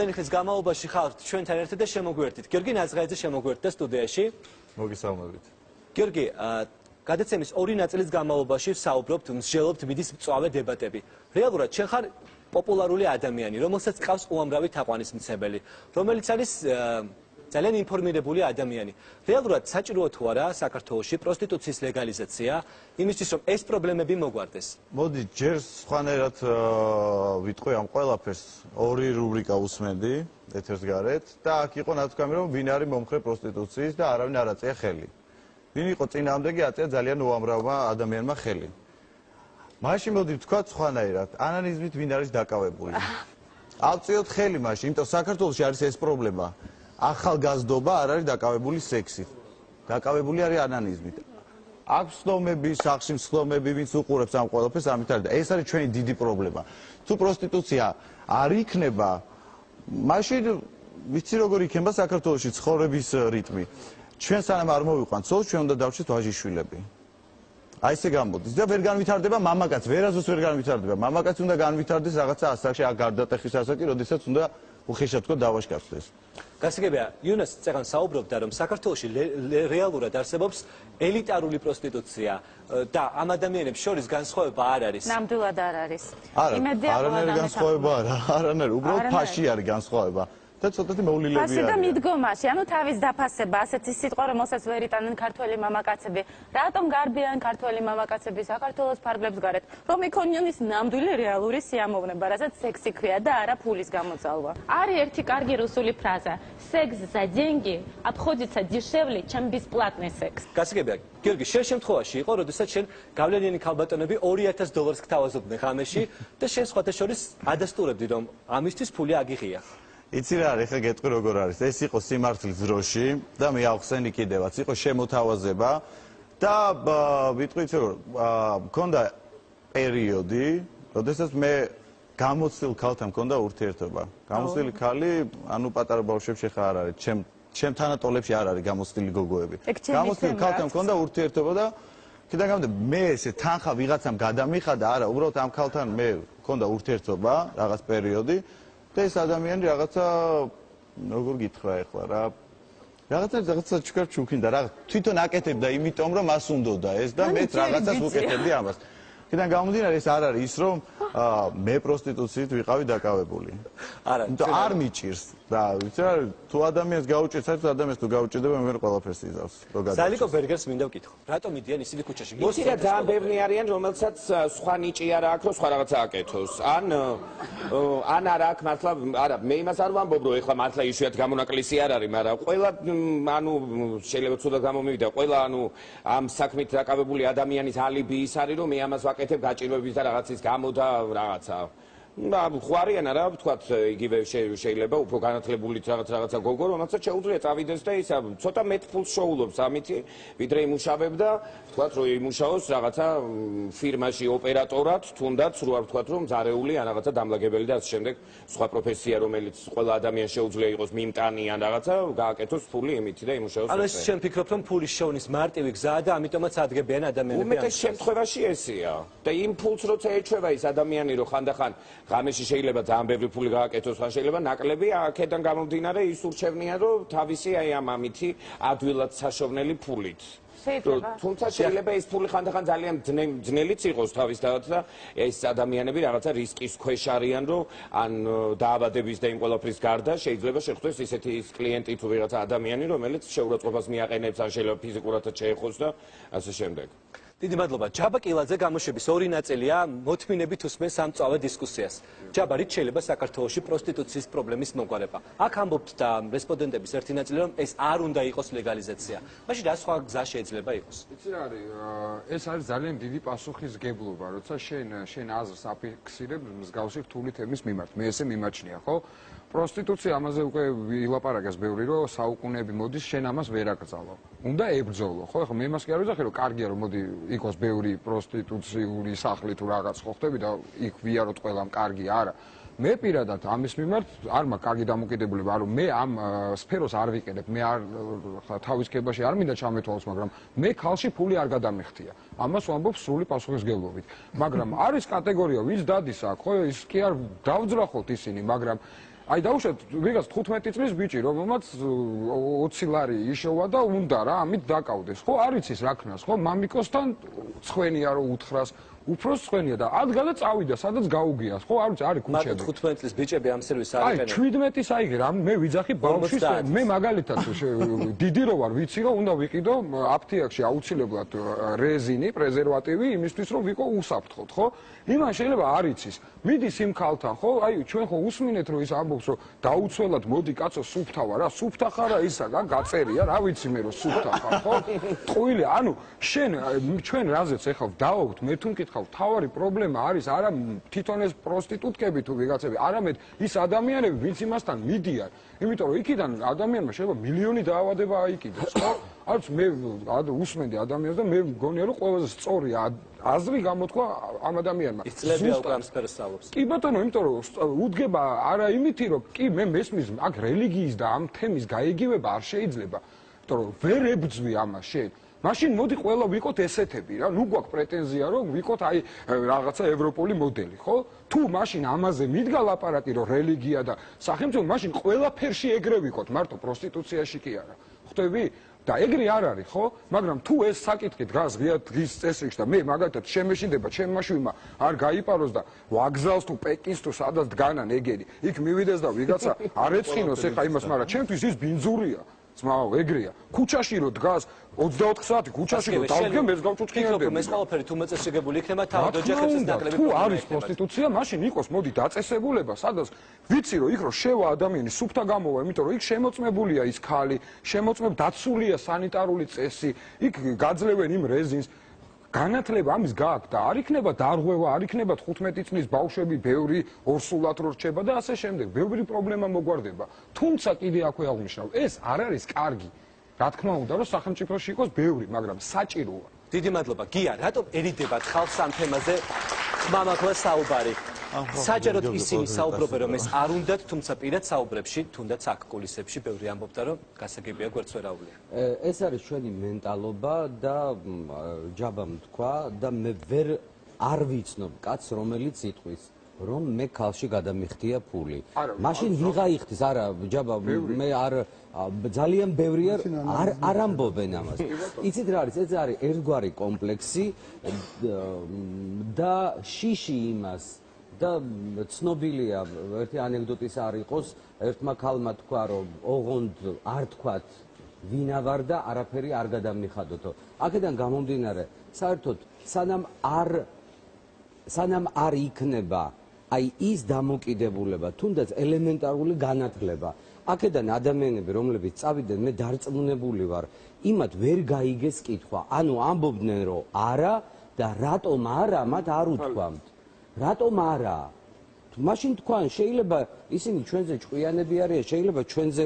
Დენი ხის განმავლობაში ხართ ჩვენთან ერთად და შემოგვერთით. გიორგი ნაზღაიძე შემოგვერთდა სტუდიაში. მოგესალმებით. გიორგი, გადაცემის ორი ნაწილის განმავლობაში საუბრობთ, მსჯელობთ მიდის მწვავე დებატები. რეალურად შენ ხარ პოპულარული ადამიანი, რომელსაც ყავს უამრავი თაყვანისმცემელი, რომელიც არის ძალიან ინფორმირებული ადამიანი. რეალურად საჭიროა თუ არა საქართველოში პროსტიტუციის ლეგალიზაცია, იმისთვის რომ ეს პრობლემები მოგვარდეს? მოდი ჯერ სხვანაირად ვიტყვი ამ ყველაფერს ორი რუბრიკა უსმენდი ეთერს გარეთ და აქ იყო ნათქვამი რომ ვინ არის მომხრე პროსტიტუციის და არავინ არ აწია ხელი. ვინ იყო წინააღმდეგი აწია ძალიან უამრავმა ადამიანმა ხელი. მაშინ მოდი ვთქვათ სხვანაირად, ანანიზმით ვინ არის დაკავებული. ავწიოთ ხელი მაშინ, იმიტომ საქართველოში არის ეს პრობლემა. ახალგაზრდობა არ არის დაკავებული სექსით. დაკავებული არის ანანიზმით. აქვს ცნობები, სახლში ცნობები, ვინც უყურებს ამ ყველაფერს, ამით არის და ეს არის ჩვენი დიდი პრობლემა. თუ პროსტიტუცია არ იქნება, მაშინ ვიცი როგორ იქნება საქართველოში ცხოვრების რიტმი. ჩვენ სანამ არ მოვიყვანთ ცოლს, ჩვენ უნდა დავჭრით ვაჟიშვილები. აი ესე გამოდის და ვერ განვითარდება მამაკაც, ვერასდროს ვერ განვითარდება. მამაკაცი უნდა განვითარდეს რაღაცა ასაკში, გარდატეხის ასაკი, როდესაც უნდა უხეშად თქო დავაშკაცდეს. გასაგებია, იუნას წეგან საუბრობდა, რომ საქართველოში რეალურად არსებობს ელიტარული პროსტიტუცია და ამ ადამიანებს შორის განსხვავება არ არის. ნამდვილად არ არის. არანაირი განსხვავება არანაირი, უბრალოდ ფაში არის განსხვავება. და ცოტათი მოვლილები არის. ფასი და მიდგომაში, ანუ თავის დაფასება, ასეთი სიტყვა, რომელსაც ვერ იტანენ ქართველი მამაკაცები. რატომ გარბიან ქართველი მამაკაცები საქართველოს ფარგლებს გარეთ, რომ იქონიონ ის ნამდვილი რეალური სიამოვნება, რასაც სექსი ქვია და არა ფულის გამოწალვა. არის ერთი კარგი რუსული ფრაზა: "Секс за деньги обходится дешевле, чем бесплатный секс". გასაგებია, გიორგი, შენ შემთხვევაში იყო, როდესაც შენ გავლენიანი ქალბატონები $2000 გთავაზობდნენ ღამეში და შენ სხვათა შორის ადასტურებდი, რომ ამისთვის ფული აგიღია. იცი რა არის, ხა გეტყვი როგორ არის. ეს იყო სიმართლის დროში და მე ავხსენი კიდევაც, იყო შემოთავაზება და ვიტყვი იცი რომ მქონდა პერიოდი, როდესაც მე გამოცდილ ქალთან მქონდა ურთიერთობა. გამოცდილი ქალი, ანუ პატარა ბავშვებში ხა არ არის, ჩემ თანატოლებში არ არის გამოცდილი გოგოები. გამოცდილ ქალთან მქონდა ურთიერთობა და კიდე გამოდე მე ესე თანხა ვიღაცამ გადამიხადა, არა, უბრალოდ ამ ქალთან მე მქონდა ურთიერთობა რაღაც პერიოდი. და ეს ადამიანი რაღაცა როგორ გითხრა ეხლა რა რაღაცა ჩქარ ჩუქინდა რა თვითონ აკეთებდა იმიტომ რომ მას უნდოდა ეს და მე რაღაცას ვუკეთებდი ამას. კიდე გამომდინარე ეს არ არის ის რომ მე პროსტიტუციით ვიყავი დაკავებული. არა, არ მიჭირს და ვიცი რა თუ ადამიანს გაუჭირს, საერთოდ ადამიანს თუ გაუჭირდება მე ყველაფერს იზავს. სალიკო ბერგერს მინდა ვკითხო. რატომ მიდიან ისინი ქუჩაში? იცი რა ძალიან ბევრი არიან რომელსაც სხვა ნიჭი არ აქვს რომ სხვა რაღაცა აკეთოს. ან არა აქვს მართლა არა მე იმას არ ვამბობ რომ ეხლა მართლა იშვიათ გამონაკლისი არ არის, მაგრამ ყველა ანუ შეიძლება ცუდად გამომივიდა, ყველა ანუ ამ საქმით დაკავებული ადამიანის ალიბი ის არის რომ მე ამას ვაკეთებ გაჭირვების და რაღაცის გამო და რაღაცა. ხვარიან არა ვთქვათ იგივე შეიძლება უფრო განათლებული რაღაცა გოგო რომელსაც შეუძლია წავიდეს და ისა ცოტა მეტ ფულს შოულობს ამითი ვიდრე იმუშავებდა ვთქვათ რომ იმუშაოს რაღაცა ფირმაში ოპერატორად თუნდაც რო არ ვთქვათ რომ ზარეული ან რაღაცა დამლაგებელი და ასე შემდეგ სხვა პროფესია რომელიც ყველა ადამიანს შეუძლია იყოს მიმტანი ან რაღაცა გააკეთოს ფული იმითი და იმუშაოს ანუ ეს შენ ფიქრობ რომ ფულის შოვნის მარტივი გზაა და ამიტომაც ადგენენ ადამიანები უმეტეს შემთხვევაში ესეა და იმ ფულს როცა ეჩვევა ის ადამიანი რომ ხანდახან ღამეში შეიძლება ძალიან ბევრი ფული გააკეთოს, ხან შეიძლება ნაკლები, აქედან გამომდინარე ის ურჩევნია, რომ თავისი აი ამ ამითი ადვილად საშოვნელი ფულით. თუმცა შეიძლება ეს ფული ხანდახან ძალიან ძნელიც იყოს თავისთავად და ეს ადამიანები რაღაცა რისკის ქვეშ არიან, რომ ან დაავადების და იმ ყველაფრის გარდა შეიძლება შეხვდეს ისეთი კლიენტი თუ ვიღაცა ადამიანი, რომელიც შეურაცხყოფას მიაყენებს, ან შეიძლება ფიზიკურადაც შეეხოს და ასე შემდეგ. დიდი მადლობა. ჯაბა კილაძე გამოშვების ორი ნაწილია, მოთმინებით უსმენს ამ მწვავე დისკუსიას. ჯაბა, რით შეიძლება საქართველოში პროსტიტუციის პრობლემის მოგვარება? აქ ამბობთ და რესპონდენტების ერთი ნაწილი რომ ეს არ უნდა იყოს ლეგალიზაცია. მაშინ რა სხვა გზა შეიძლება იყოს? იცი რა არის, ეს არის ძალიან დიდი პასუხისმგებლობა, როცა შენ აზრს აფიქსირებ მსგავსი რთული თემის მიმართ. მე ესე მიმაჩნია, ხო? პროსტიტუცია ამაზე უკვე ვილაპარაკეს ბევრი რომ საუკუნეები მოდის შენ ამას ვერ აკრძალო. უნდა ებრძოლო, ხო? ახლა მე იმას კი არ ვიზახი რომ კარგია რომ მოდი იყოს ბევრი პროსტიტუციური სახლი თუ რაღაც ხო ხდები და იქ ვიაროთ ყველამ კარგი არა. მე პირადად ამის მიმართ არ მაქვს კარგი დამოკიდებულება, რომ მე ამ სფეროს არ ვიყენებ, მე არ თავის ქებაში არ მინდა ჩამეთვალოს, მაგრამ მე ქალში ფული არ გადამეხთია. ამას ვამბობ სრული პასუხისმგებლობით. მაგრამ არის კატეგორია, ვინც დადის აქ, ხო, ის კი არ დავძრახოთ ისინი, მაგრამ აი დაუშვათ ვიღაც 15 წლის ბიჭი, რომელმაც 20 ლარი იშოვა და უნდა რა ამით დაკავდეს. ხო, არ იცის რა ქნას, ხო, მამიკოსთან ცხენია რომ უთხრას, უფროს ცხენია და ადგადა წავიდა, სადაც გაუგიას. ხო, არ ვიცი, არის მარტო ქუჩები. 15 წლის ბიჭები ამ სერვისს არ აი იყენებენ. 17-ის აიგე რა, მე ვიძახი ბავშვის, მე მაგალითად დიდი რო ვარ, ვიცი რომ უნდა ვიყიდო აფთიაქში აუცილებლად რეზინი, პრეზერვატივი იმისთვის რომ ვიყო უსაფრთხოდ, ხო? იმან შეიძლება არ იცის. მიდის იმ ქალთან, ხო? აი ჩვენ ხო უსმინეთ რომ ის ამბობს რომ დაუცველად მოდი კაცო სუფთა ვარ, რა სუფთა ხარ რა ისა რა გაწერია, რა ვიცი მე რომ სუფთა ხარ, ხო? ტყუილი, ანუ შენ ჩვენ რაზეც ეხლა დავაუთ, მე თუ მკითხავ, თავარი პრობლემა არის არა თვითონ ეს პროსტიტუტკები თუ ვიღაცები, არამედ ის ადამიანები, ვინც იმასთან მიდიან, იმიტომ რომ იქიდან ადამიანმა შეიძლება მილიონი დაავადება აიკიდოს, ხო? არც მე უსმენდი ადამიანს და მე მგონია რომ ყველაზე სწორი აზრი გამოთქვა ამ ადამიანმა. ის წლებია უკვე ამ სფეროს სწავლობს. კი ბატონო, იმიტომ რომ უდგება არა იმითი რომ კი მე მესმის აქ რელიგიის და ამ თემის გაიგივება არ შეიძლება, იმიტომ რომ ვერ ებძვი ამას შენ. მაშინ მოდი ყველა ვიყოთ ესეთები რა, ნუ გვაქვს პრეტენზია რომ ვიყოთ აი რაღაცა ევროპული მოდელი, ხო? თუ მაშინ ამაზე მიდგა ლაპარაკი რომ რელიგია და სახელმწიფო, მაშინ ყველაფერში ეგრე ვიყოთ, მარტო პროსტიტუციაში კი არა. ხვდები? და ეგრე არ არის, ხო? მაგრამ თუ ეს საკითხი დგას ღია დღის წესრიგში და მე მაგათაც შემეშინდება ჩემმა შვილმა არ გაიპაროს და ვაგზალს თუ პეკინს თუ სადაც დგანან ეგერი, იქ მივიდეს და ვიღაცა არ ეწყინოს ეხა იმას, მაგრამ ჩემთვის ის ბინძურია. ძმაო, ეგრეა. ქუჩაში რო დგას 24 საათი ქუჩაში რო დავდგე, მე გავჭუჭკინებდი. ეს ყველაფერი თუ მეწესრიგებული იქნება, თავად ოჯახებს ეს ნაკლები თუ არის პროსტიტუცია, მაშინ იყოს მოდი დაწესებულება, სადაც ვიცი რომ იქ რო შევა ადამიანი სუფთა გამოვა, იმიტომ რომ იქ შემოწმებულია ის ქალი, დაცულია სანიტარული წესი, იქ გაძლევენ იმ რეზინს. განათლება ამის გააქვს და არ იქნება დარღვევა, არ იქნება 15 წლის ბავშვები ბევრი ორსულად რო რჩება და ასე შემდეგ. ბევრი პრობლემა მოგვარდება. თუმცა კიდე აქვე აღნიშნავ, ეს არ არის კარგი. რა თქმა უნდა, რომ სახელმწიფოში იყოს ბევრი, მაგრამ საჭიროა. დიდი მადლობა. გია, რატომ ერიდებათ ხალხს ამ თემაზე ხმამაღლა საუბარი? საჯაროდ ისინი საუბრობენ რომ ეს არ უნდათ, თუმცა პირად საუბრებში, თუნდაც აქ კულისებში ბევრი ამბობდა რომ გასაგებია გვერდს ვერაუვლია. ეს არის ჩვენი მენტალობა და ჯაბა თქვა და მე ვერ არ ვიცნობ კაცს რომელიც იტყვის რომ მე ქალში გადამიხდია ფული. მაშინ ვიღა იხდის, არა ჯაბა მე არ ძალიან ბევრია არ ამბობენ ამას. იცით რა არის? ეს არის ერთგვარი კომპლექსი და შიში იმას და ცნობილია ერთი ანეკდოტის არ იყოს, ერთმა ქალმა თქვა რომ ოღონდ არ თქვათ ვინა ვარ და არაფერი არ გადამიხადოთო. აქედან გამომდინარე, საერთოდ სანამ არ იქნება აი ის დამოკიდებულება, თუნდაც ელემენტარული განათლება. აქედან ადამიანები, რომლებიც წავიდნენ, მე დარწმუნებული ვარ, იმათ ვერ გაიგეს კითხვა. ანუ ამბობდნენ რომ არა და რატომ არა, მათ არ უთქვამთ. რატომ არა? მაშინ თქვენ შეიძლება ისინი ჩვენზე ჭკვიანები არიან, შეიძლება ჩვენზე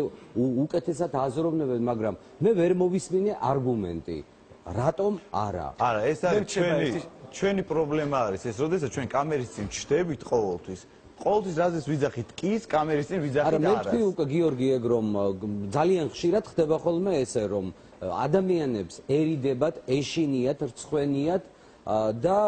უკეთესად აზროვნებენ, მაგრამ მე ვერ მოვისმინე არგუმენტი. რატომ არა? არა, ეს არის ჩვენი პრობლემა არის ეს, როდესაც ჩვენ კამერის წინ ჩდებით ყოველთვის. ყოველთვის რაზეც ვიძახით კის, კამერის წინ ვიძახით არას. არა, მე თქვი უკვე გიორგი ეგ რომ ძალიან ხშირად ხდება ხოლმე ესე რომ ადამიანებს ერიდებათ, ეშინიათ, რცხვენიათ და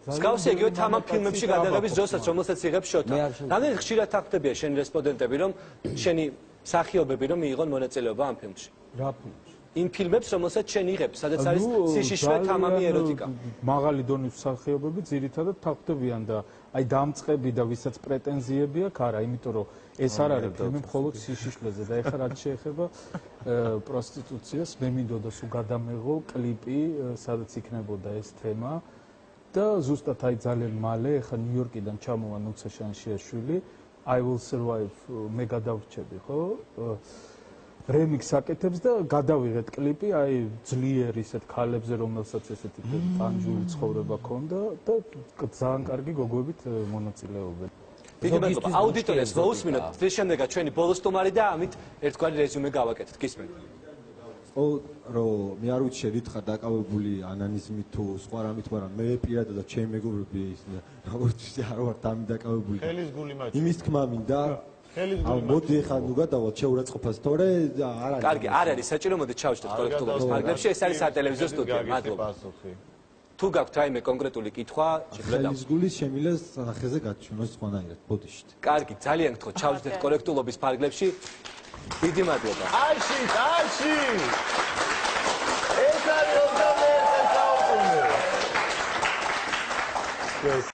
მსგავსი იგივე თამამ ფილმებში გადაღების დროსაც რომელსაც იღებს შოთა. რამდენად ხშირად თახდებია შენი რესპონდენტები რომ შენი მსახიობები რომ მიიღონ მონაწილეობა ამ ფილმში? რა ფილმში? იმ ფილმებს რომელსაც შენ იღებ, სადაც არის სიშიშვე, თამამი, ეროტიკა. მაღალი დონის მსახიობები ძირითადად თახდებიან და აი დამწყები და ვისაც პრეტენზიები აქვს, არა, იმიტომ რომ ეს არ არის ფილმი მხოლოდ სიშიშვლეზე და ეხლა რაც შეეხება პროსტიტუციას, მე მინდოდა სულ გადამეღო კლიპი, სადაც იქნებოდა ეს თემა და ზუსტად აი ძალიან მალე ეხლა ნიუ-იორკიდან ჩამოვა ნუცა შანშიაშვილი, I will survive, მე გადავრჩები, ხო? რემიქს აკეთებს და გადავიღეთ კლიპი, აი ძლიერ ისეთ ქალებზე, რომელსაც ესეთი ტანჯული ცხოვრება ჰქონდა და ძალიან კარგი გოგოებით მონაწილეობენ. დიდი მადლობა. აუდიტორიას მოусმინოთ. დღის შემდეგაც ჩვენი ბოლო სტუმარი და ამით ერთგვარი რეზიუმე გავაკეთეთ. გისმენთ. რომ მე არ ვიცი შედითხარ დაკავებული ანანიზმით თუ სხვა რამით, მაგრამ მე პირადად ჩემი მეგობრები როგორც არ ვარ დამი დაკავებული. ხელის გული მაჩვენე. იმის თქმა მინდა მოდი ახლა ნუ გადავალთ შეურაცხყოფას, თორე არ არის. კარგი, არ არის საჭირო, მოდი ჩავშტოთ კოლექტურულ ფარგლებში, ეს არის სატელევიზიო სტუდია. მადლობა. თუ გაქვთ რაიმე კონკრეტული კითხვა, შეგვიძლია ხელისგულის შემილეს სახეზე გაჩვენოს სხვანაირად ბოდიშით. კარგი, ძალიან გთხოვთ, ჩავჯდეთ კორექტულობის ფარგლებში. დიდი მადლობა. აში! ეს არის 21 საუკუნე.